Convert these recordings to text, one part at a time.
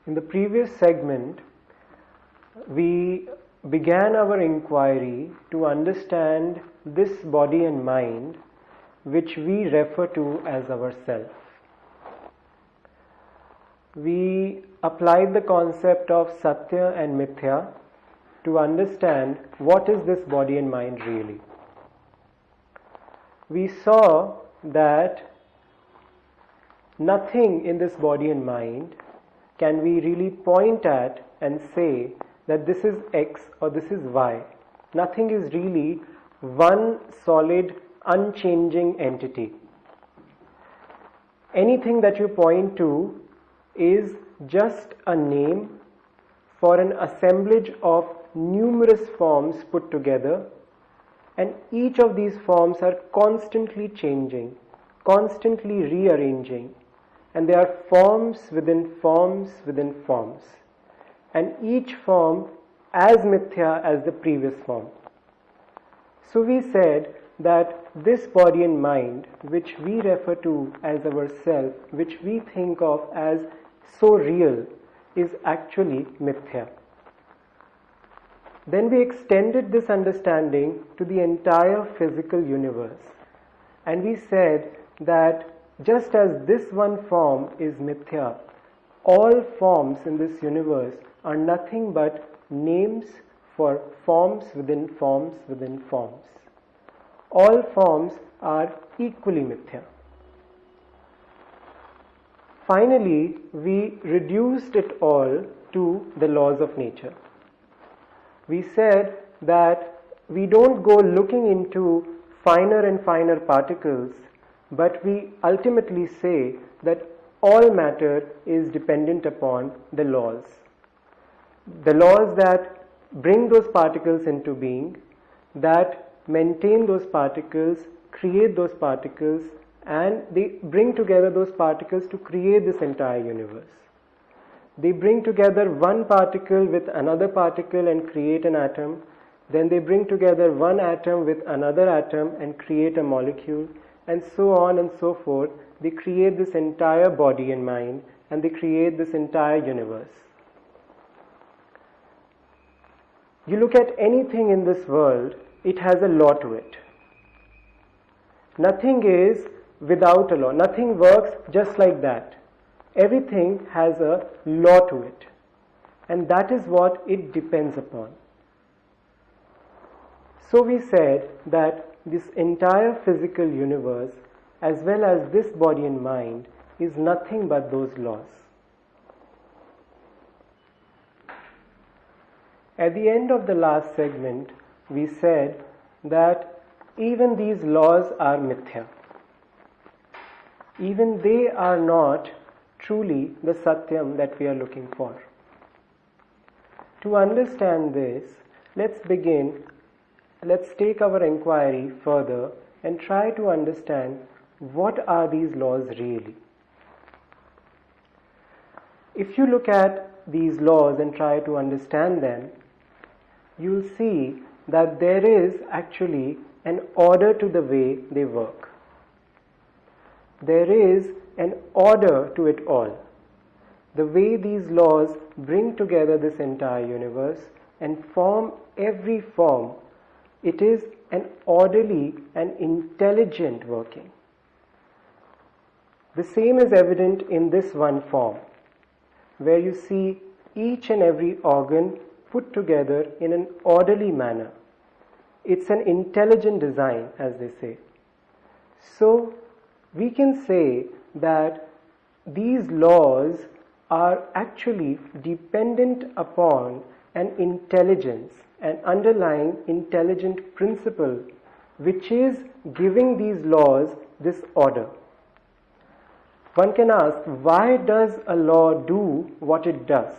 In the previous segment, we began our inquiry to understand this body and mind which we refer to as ourself. We applied the concept of Satya and Mithya to understand what is this body and mind really. We saw that nothing in this body and mind can we really point at and say that this is X or this is Y. Nothing is really one solid, unchanging entity. Anything that you point to is just a name for an assemblage of numerous forms put together, and each of these forms are constantly changing, constantly rearranging, and they are forms within forms within forms, and each form as mithya as the previous form. So we said that this body and mind, which we refer to as our self, which we think of as so real, is actually mithya. Then we extended this understanding to the entire physical universe, and we said that just as this one form is mithya, all forms in this universe are nothing but names for forms within forms within forms. All forms are equally mithya. Finally, we reduced it all to the laws of nature. We said that we don't go looking into finer and finer particles, but we ultimately say that all matter is dependent upon the laws. The laws that bring those particles into being, that maintain those particles, create those particles, and they bring together those particles to create this entire universe. They bring together one particle with another particle and create an atom. Then they bring together one atom with another atom and create a molecule, and so on and so forth. They create this entire body and mind, and they create this entire universe. You look at anything in this world, it has a law to it. Nothing is without a law. Nothing works just like that. Everything has a law to it, and that is what it depends upon. So we said that this entire physical universe, as well as this body and mind, is nothing but those laws. At the end of the last segment, we said that even these laws are mithya. Even they are not truly the Satyam that we are looking for. To understand this, let's take our inquiry further and try to understand what are these laws really. If you look at these laws and try to understand them, you'll see that there is actually an order to the way they work. There is an order to it all. The way these laws bring together this entire universe and form every form, it is an orderly and intelligent working. The same is evident in this one form, where you see each and every organ put together in an orderly manner. It's an intelligent design, as they say. So, we can say that these laws are actually dependent upon an intelligence, an underlying intelligent principle, which is giving these laws this order. One can ask, why does a law do what it does?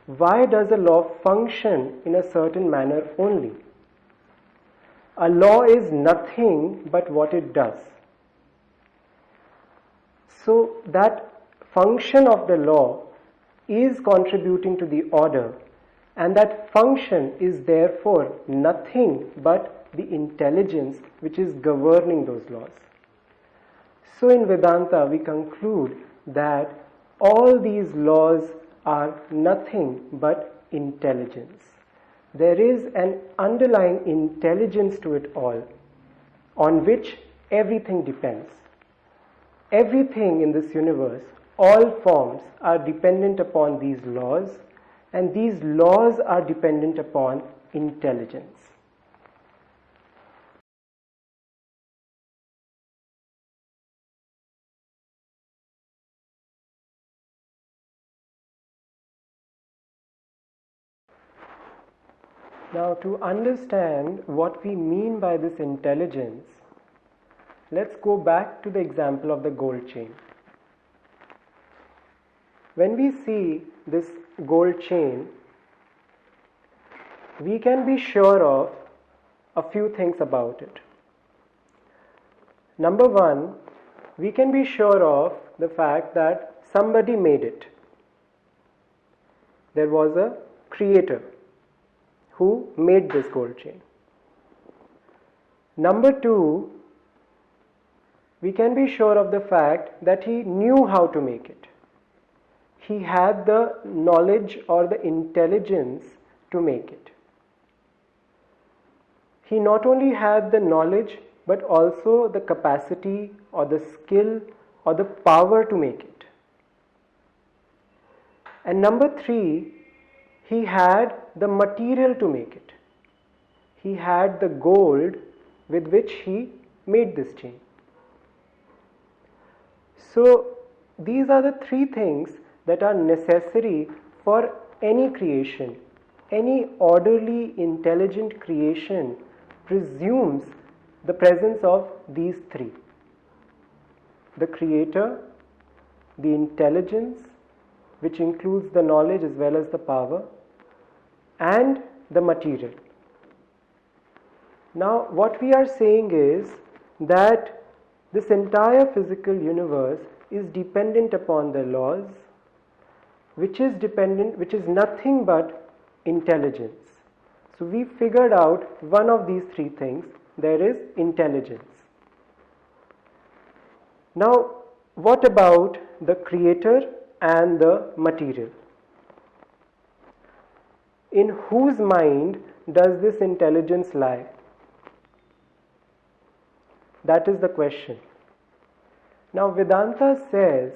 Why does a law function in a certain manner only? A law is nothing but what it does. So that function of the law is contributing to the order, and that function is therefore nothing but the intelligence which is governing those laws. So in Vedanta we conclude that all these laws are nothing but intelligence. There is an underlying intelligence to it all, on which everything depends. Everything in this universe, all forms, are dependent upon these laws, and these laws are dependent upon intelligence. Now, to understand what we mean by this intelligence, let's go back to the example of the gold chain. When we see this gold chain, we can be sure of a few things about it. Number one, we can be sure of the fact that somebody made it. There was a creator who made this gold chain. Number two, we can be sure of the fact that he knew how to make it. He had the knowledge or the intelligence to make it. He not only had the knowledge but also the capacity or the skill or the power to make it. And number three, he had the material to make it. He had the gold with which he made this chain. So these are the three things that are necessary for any creation. Any orderly, intelligent creation presumes the presence of these three: the creator, the intelligence, which includes the knowledge as well as the power, and the material. Now, what we are saying is that this entire physical universe is dependent upon the laws, which is nothing but intelligence. So we figured out one of these three things. There is intelligence. Now, what about the creator and the material? In whose mind does this intelligence lie? That is the question. Now, Vedanta says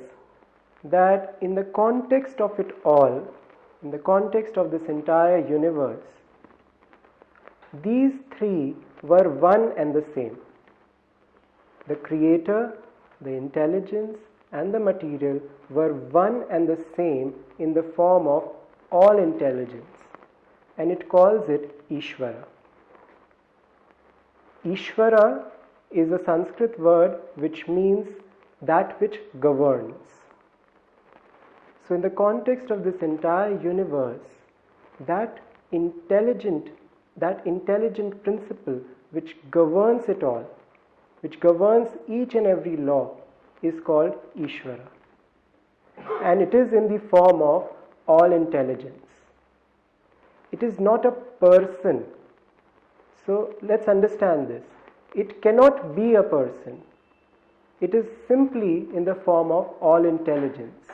that in the context of it all, in the context of this entire universe, these three were one and the same. The creator, the intelligence, and the material were one and the same in the form of all intelligence, and it calls it Ishvara. Ishvara is a Sanskrit word which means that which governs. So in the context of this entire universe, that intelligent principle which governs it all, which governs each and every law, is called Ishvara. And it is in the form of all intelligence. It is not a person. So let's understand this. It cannot be a person. It is simply in the form of all intelligence.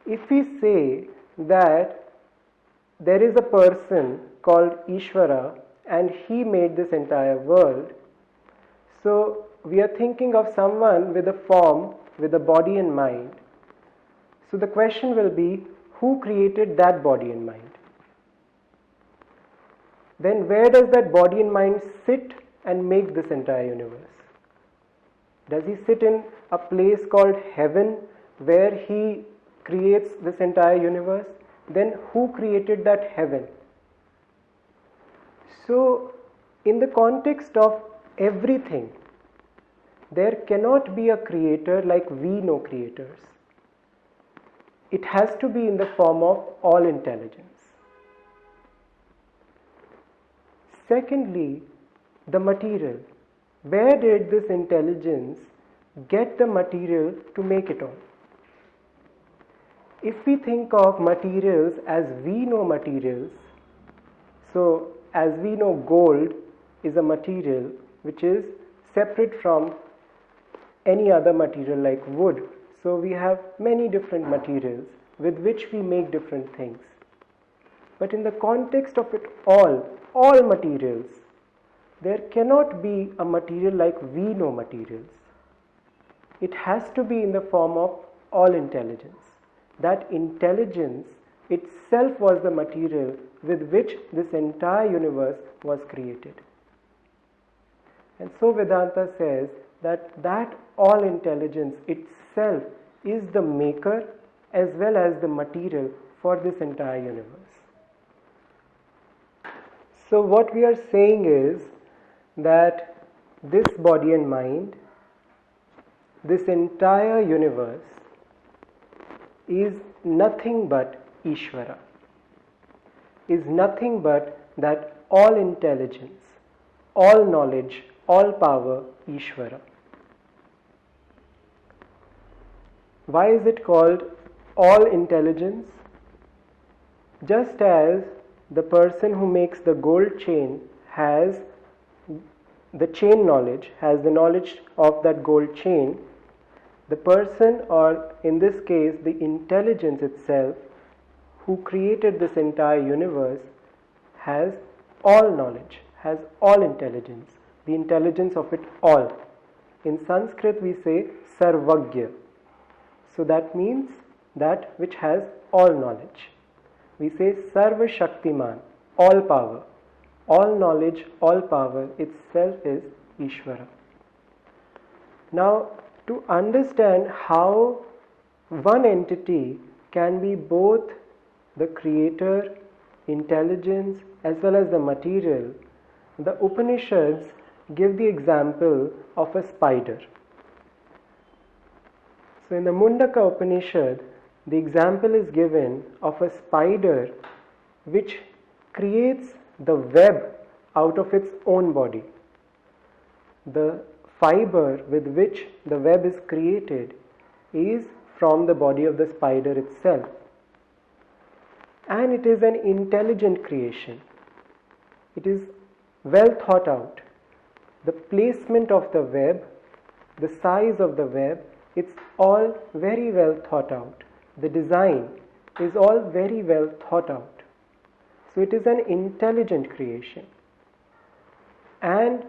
If we say that there is a person called Ishvara and he made this entire world, so we are thinking of someone with a form, with a body and mind. So the question will be, who created that body and mind? Then where does that body and mind sit and make this entire universe? Does he sit in a place called heaven where he creates this entire universe? Then who created that heaven? So in the context of everything, there cannot be a creator like we know creators. It has to be in the form of all intelligence. Secondly, the material. Where did this intelligence get the material to make it all? If we think of materials as we know materials, so as we know gold is a material which is separate from any other material like wood. So we have many different materials with which we make different things. But in the context of it all materials, there cannot be a material like we know materials. It has to be in the form of all intelligence. That intelligence itself was the material with which this entire universe was created. And so Vedanta says that all intelligence itself is the maker as well as the material for this entire universe. So what we are saying is that this body and mind, this entire universe, is nothing but Ishvara, is nothing but that all intelligence, all knowledge, all power, Ishvara. Why is it called all intelligence? Just as the person who makes the gold chain has the chain knowledge, has the knowledge of that gold chain, the person, or in this case the intelligence itself, who created this entire universe, has all knowledge, has all intelligence, the intelligence of it all. In Sanskrit we say Sarvagya. So that means that which has all knowledge. We say Sarva Shaktiman, all power. All knowledge, all power itself is Ishvara. Now, to understand how one entity can be both the creator, intelligence, as well as the material, the Upanishads give the example of a spider. So in the Mundaka Upanishad, the example is given of a spider which creates the web out of its own body. The fiber with which the web is created is from the body of the spider itself. And it is an intelligent creation. It is well thought out. The placement of the web, the size of the web, it's all very well thought out. The design is all very well thought out. So it is an intelligent creation. And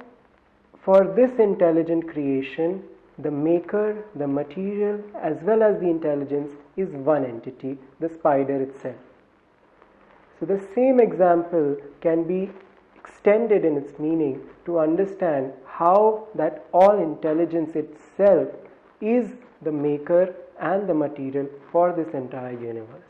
for this intelligent creation, the maker, the material, as well as the intelligence is one entity, the spider itself. So the same example can be extended in its meaning to understand how that all intelligence itself is the maker and the material for this entire universe.